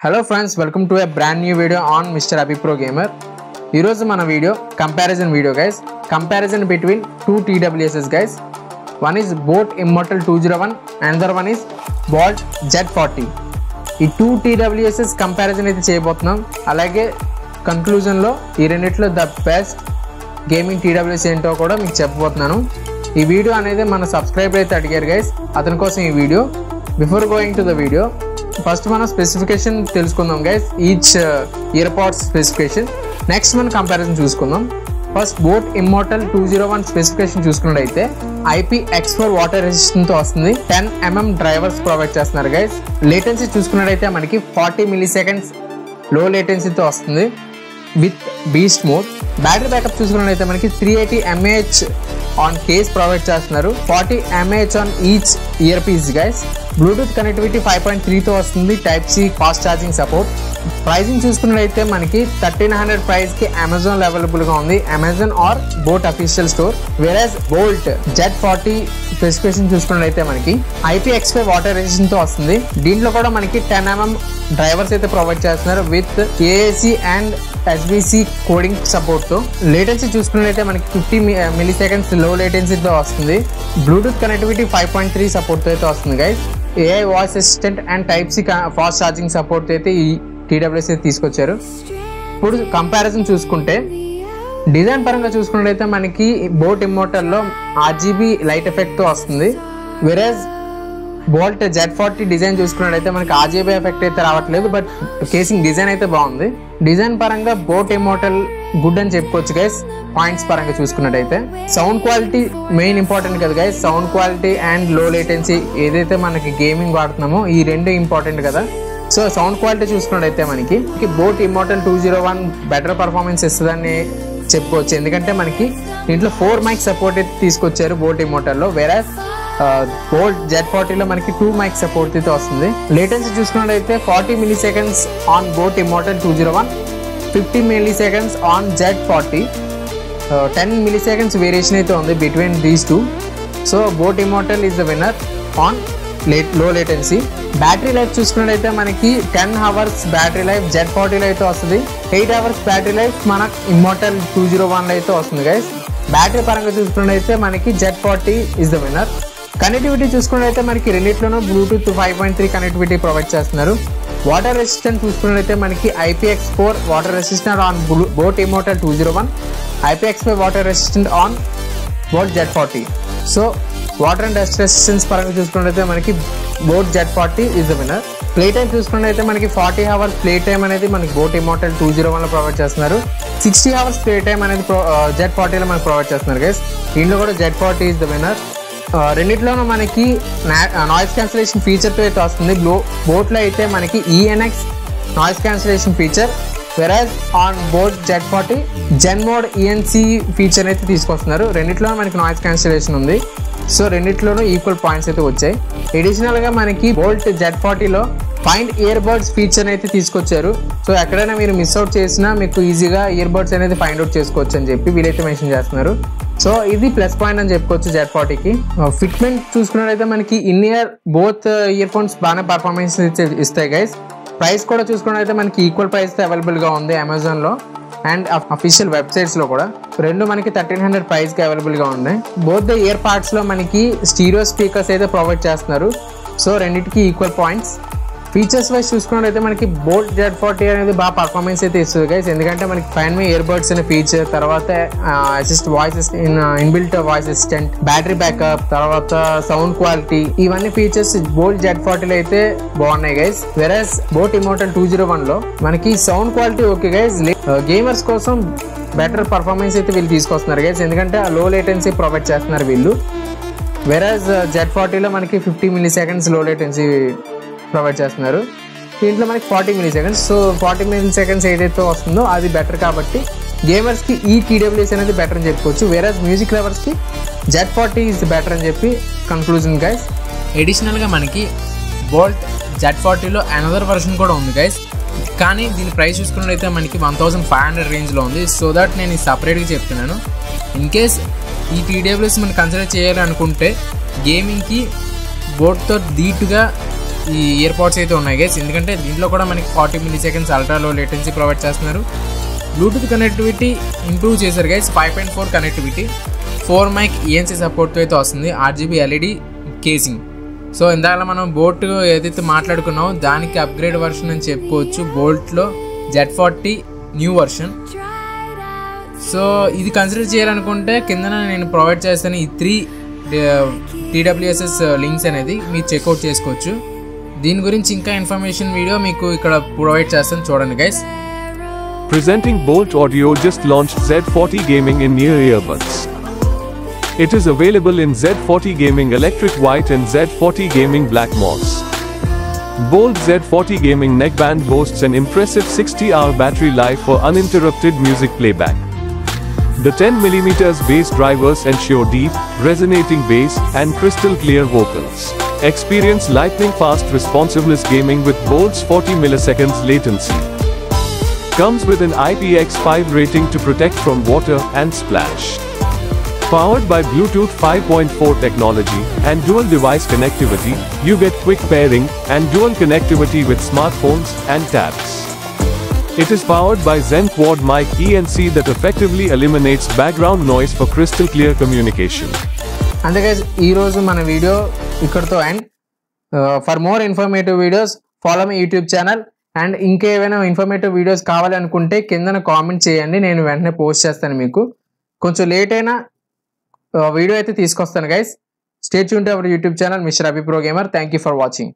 Hello friends, welcome to a brand new video on Mr. Abhi Pro Gamer. Here's my video comparison video guys. Comparison between two TWSs guys. One is Boat Immortal 201 and another one is Bolt Z40. ఈ two TWSs comparison అయితే చేయబోతున్నాం. అలాగే conclusion లో ఈ రెండిట్లో the best gaming TWS ఏంటో కూడా మీకు చెప్పబోతున్నాను. ఈ వీడియో అనేది మన సబ్స్క్రైబర్ అయితే అడిగారు గైస్, అతని కోసం ఈ video. Before going to the video first మనం స్పెసిఫికేషన్ తెలుసుకుందాం guys, each year pads specification. Next మనం కంపారిజన్ చూసుకుందాం. ఫస్ట్ బోట్ ఇమ్మోర్టల్ 201 స్పెసిఫికేషన్ చూసుకున్నట్టయితే IPX4 వాటర్ రెసిస్టెంట్ తో వస్తుంది. 10mm డ్రైవర్స్ ప్రొవైడ్ చేస్తున్నారు గైస్. లేటెన్సీ చూసుకున్నట్టయితే మనకి 40 milliseconds లో లేటెన్సీతో వస్తుంది with beast mode. Battery backup చూసుకున్నట్టయితే మనకి 380 mAh ఆన్ కేస్ ప్రొవైడ్ చేస్తున్నారు. 40 mAh on each ear piece guys. Bluetooth connectivity 5.3 తో వస్తుంది. Type C fast charging support. Pricing చూసుకున్నట్లయితే మనకి 1300 ప్రైస్ కి అమెజాన్ లో అవైలబుల్ గా ఉంది, Amazon or boAt official store. వేరేస్ బోల్ట్ Z40 స్పెసిఫికేషన్ చూసుకున్నట్లయితే మనకి IPX5 వాటర్ రెసిస్టెంట్ తో వస్తుంది. దీంట్లో కూడా మనకి 10mm డ్రైవర్స్ అయితే ప్రొవైడ్ చేస్తున్నారు with AAC and SBC coding support తో. లేటెన్సీ చూసుకున్నట్లయితే మనకి 50 milliseconds లో లేటెన్సీతో వస్తుంది. బ్లూటూత్ కనెక్టివిటీ 5.3 సపోర్ట్ తో అయితే వస్తుంది guys. AI voice assistant and type C fast charging support అయితే ఈ TWS అయితే తీసుకొచ్చారు. ఇప్పుడు కంపారిజన్ చూసుకుంటే డిజైన్ పరంగా చూసుకున్నట్లయితే మనకి బోట్ ఇమ్మోర్టల్లో RGB లైట్ ఎఫెక్ట్ తో వస్తుంది. వెరాజ్ బోల్ట్ Z40 డిజైన్ చూసుకున్నట్టయితే మనకి RGB ఎఫెక్ట్ అయితే రావట్లేదు, బట్ కేసింగ్ డిజైన్ అయితే బాగుంది. డిజైన్ పరంగా బోట్ ఇమ్మోర్టల్ గుడ్ అని చెప్పుకోవచ్చు గైస్. పాయింట్స్ పరంగా చూసుకున్నట్టయితే సౌండ్ క్వాలిటీ మెయిన్ ఇంపార్టెంట్ కదా గైస్. సౌండ్ క్వాలిటీ అండ్ లో లేటెన్సీ ఏదైతే మనకి గేమింగ్ వాడుతున్నామో ఈ రెండు ఇంపార్టెంట్ కదా. సో సౌండ్ క్వాలిటీ చూసుకున్నట్టయితే మనకి బోట్ ఇమ్మోర్టల్ 201 బెటర్ పర్ఫార్మెన్స్ ఇస్తుందని చెప్పుకోవచ్చు, ఎందుకంటే మనకి దీంట్లో 4 mic సపోర్ట్ అయితే తీసుకొచ్చారు బోట్ ఇమ్మోర్టల్లో. వేరే బోల్ట్ Z40లో మనకి 2 mic సపోర్ట్ అయితే వస్తుంది. లేటెన్సీ చూసుకున్నట్టయితే 40 milliseconds on boat immortal 201, 50 milliseconds on Z40. 10 milliseconds variation అయితే ఉంది between these two. So boat immortal is the winner on లో లేటెన్సీ. బ్యాటరీ లైఫ్ చూసుకున్నట్టయితే మనకి 10 hours బ్యాటరీ లైఫ్ Z40లో అయితే వస్తుంది. 8 hours బ్యాటరీ లైఫ్ మన ఇమ్మోర్టల్ 201లో అయితే వస్తుంది గైస్. బ్యాటరీ పరంగా చూసుకున్నట్టయితే మనకి Z40 is the winner. Connectivity చూసుకున్నట్టయితే మనకి రెండిట్లోనూ బ్లూటూత్ 5.3 కనెక్టివిటీ ప్రొవైడ్ చేస్తున్నారు. వాటర్ రెసిస్టెంట్ చూసుకున్నట్టయితే మనకి IPX4 water resistant on boat immortal 201, IPX5 water resistant on boat Z40. So water and dust resistance పరంగా చూసుకున్నట్టయితే మనకి boat Z40 is the winner. Play time చూసుకున్నట్టయితే మనకి 40 hours ప్లే టైం అనేది మనకి బోట్ ఇమ్మోర్టల్ 201లో ప్రొవైడ్ చేస్తున్నారు. 60 hours ప్లే టైం అనేది Z40లో మనకి ప్రొవైడ్ చేస్తున్నారు గైస్. దీంట్లో కూడా Z40 ఈజ్ ద విన్నర్. రెండిట్లోనూ మనకి నాయిస్ క్యాన్సిలేషన్ ఫీచర్తో అయితే వస్తుంది. బోట్లో అయితే మనకి ENX noise cancellation feature, whereas on boat Z40 zen mode ENC feature అయితే తీసుకొస్తున్నారు. రెండిట్లోనూ మనకి నాయిస్ క్యాన్సిలేషన్ ఉంది. సో రెండిట్లోనూ ఈక్వల్ పాయింట్స్ అయితే వచ్చాయి. అడిషనల్ గా మనకి బోల్ట్ Z40లో ఫైండ్ ఇయర్ బడ్స్ ఫీచర్ అయితే తీసుకొచ్చారు. సో ఎక్కడైనా మీరు మిస్ అవుట్ చేసినా మీకు ఈజీగా ఇయర్ బడ్స్ అనేది ఫైండ్ అవుట్ చేసుకోవచ్చు అని చెప్పి వీలైతే మెన్షన్ చేస్తున్నారు. సో ఇది ప్లస్ పాయింట్ అని చెప్పుకోవచ్చు Z40కి. ఫిట్మెంట్ చూసుకున్నట్టయితే మనకి in year both ear phones బాగానే పర్ఫార్మెన్స్ ఇస్తాయి గైస్. ప్రైస్ కూడా చూసుకున్నట్టయితే మనకి ఈక్వల్ ప్రైస్ అవైలబుల్ గా ఉంది అమెజాన్ లో అండ్ అఫీషియల్ వెబ్సైట్స్ లో కూడా. రెండు మనకి 1300 ప్రైస్ కి అవైలబుల్ గా ఉన్నాయి. బోత్ ద ఇయర్ పార్ట్స్ లో మనకి స్టీరియో స్పీకర్స్ అయితే ప్రొవైడ్ చేస్తున్నారు. సో రెండింటికి ఈక్వల్ పాయింట్స్. ఫీచర్స్ వైజ్ చూసుకున్నట్టయితే మనకి బోట్ Z40 అనేది బాగా పర్ఫార్మెన్స్ అయితే ఇస్తుంది గైస్, ఎందుకంటే మనకి ఫైన్ మీ ఇయర్ బడ్స్ అనే ఫీచర్, తర్వాత inbuilt voice assistant, battery backup, తర్వాత సౌండ్ క్వాలిటీ, ఇవన్నీ ఫీచర్స్ బోట్ Z40లో అయితే బాగున్నాయి గైస్. వెరాస్ బోట్ ఇమ్మోర్టల్ 201లో మనకి sound quality okay guys. Gamers కోసం బెటర్ పర్ఫార్మెన్స్ అయితే వీళ్ళు తీసుకొస్తున్నారు గైస్, ఎందుకంటే లో లేటెన్సీ ప్రొవైడ్ చేస్తున్నారు వీళ్ళు. వెరాజ్ Z40లో మనకి 50 milliseconds లో లేటెన్సీ ప్రొవైడ్ చేస్తున్నారు. దీంట్లో మనకి 40 milliseconds. సో 40 milliseconds ఏదైతే వస్తుందో అది బెటర్ కాబట్టి గేమర్స్ కి ఈ TWS అనేది బెటర్ అని చెప్పుకోవచ్చు. వేరేస్ మ్యూజిక్ లవర్స్ కి Z40 ఈజ్ బెటర్ అని చెప్పి కన్క్లూజన్ గైస్. అడిషనల్ గా మనకి బోల్ట్ Z40లో అనదర్ వర్షన్ కూడా ఉంది గైస్, కానీ దీని ప్రైస్ చూసుకున్నట్లయితే మనకి 1500 రేంజ్లో ఉంది. సో దట్ నేను సపరేట్గా చెప్తున్నాను. ఇన్ కేస్ ఈ TWS మనం కన్సిడర్ చేయాలనుకుంటే గేమింగ్కి బోట్తో ధీటుగా ఈ ఇయర్ పాడ్స్ అయితే ఉన్నాయి గైస్. ఎందుకంటే దీంట్లో కూడా మనకి 40 milliseconds ultra low latency provide చేస్తున్నారు. బ్లూటూత్ కనెక్టివిటీ ఇంప్రూవ్ చేశారు గైస్. 5.4 కనెక్టివిటీ, 4 మైక్ ENC సపోర్ట్తో అయితే వస్తుంది. RGB LED casing. సో ఇందాక మనం బోట్ ఏదైతే మాట్లాడుకున్నామో దానికి అప్గ్రేడ్ వర్షన్ అని చెప్పుకోవచ్చు. బోల్ట్లో Z40 న్యూ వర్షన్. సో ఇది కన్సిడర్ చేయాలనుకుంటే కింద నేను ప్రొవైడ్ చేస్తాను ఈ 3 TWSS లింక్స్ అనేది మీరు చెక్అవుట్ చేసుకోవచ్చు. దీని గురించి ఇంకా ఇన్ఫర్మేషన్ వీడియో మీకు ఇక్కడ ప్రొవైడ్ చేస్తాను, చూడండి guys. Presenting Bolt Audio just launched Z40 Gaming in near earbuds. It is available in Z40 Gaming Electric White and Z40 Gaming Black Moss. Bolt Z40 Gaming neckband boasts an impressive 60-hour battery life for uninterrupted music playback. The 10mm bass drivers ensure deep, resonating bass and crystal clear vocals. Experience lightning-fast responsiveness gaming with Bolt's 40 milliseconds latency. Comes with an IPX5 rating to protect from water and splash. Powered by Bluetooth 5.4 technology and dual device connectivity, you get quick pairing and dual connectivity with smartphones and tabs. It is powered by Zen Quad Mic ENC that effectively eliminates background noise for crystal clear communication. అంతే guys, ఈరోజు మన video ఇక్కడతో end. For more informative videos follow my YouTube channel. And ఇంకేమైనా informative videos కావాలనుకుంటే కిందన comment చేయండి, నేను వెంటనే పోస్ట్ చేస్తాను. మీకు కొంచెం లేట్ అయినా వీడియో అయితే తీసుకొస్తాను guys. Stay tune to our YouTube channel mister Abhi pro gamer. Thank you for watching.